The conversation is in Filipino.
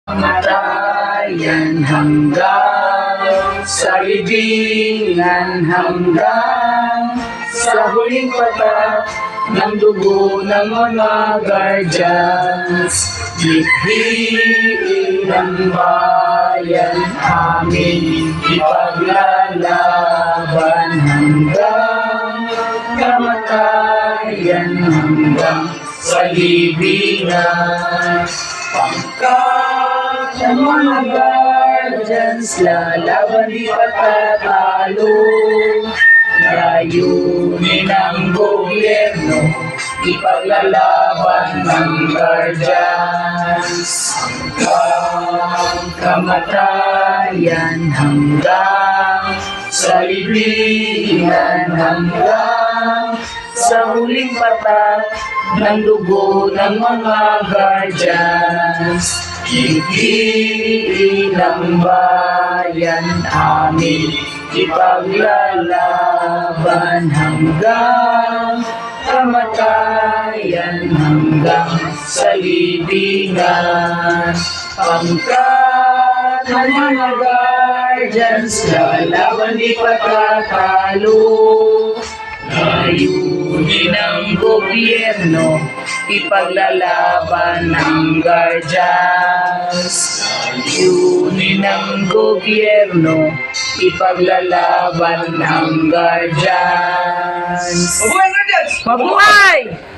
kamatayan hanggang sa libingan, hanggang sa huling patak ng dugo ng mga guardians. Likhiin ng bayan aming ipaglalaban hanggang kamatayan, hanggang sa libingan. Pangkat ng mga guardians, lalaban di patatalo. Layunin ng gobyerno, ipaglalaban ng guardians. Hanggang kamatayan, hanggang sa libingan, hanggang sa huling patak ng dugo ng mga guardians. Ligtiin ng bayan amin, ipaglalaban hanggang kamatayan, hanggang sa libingan. Pangkat ng mga guardians, lalaban di patatalo. Layunin ng gobyerno, ipaglalaban ng guardians. Layunin ng gobyerno, ipaglalaban ng guardians. Mabuhay Guardians! Mabuhay!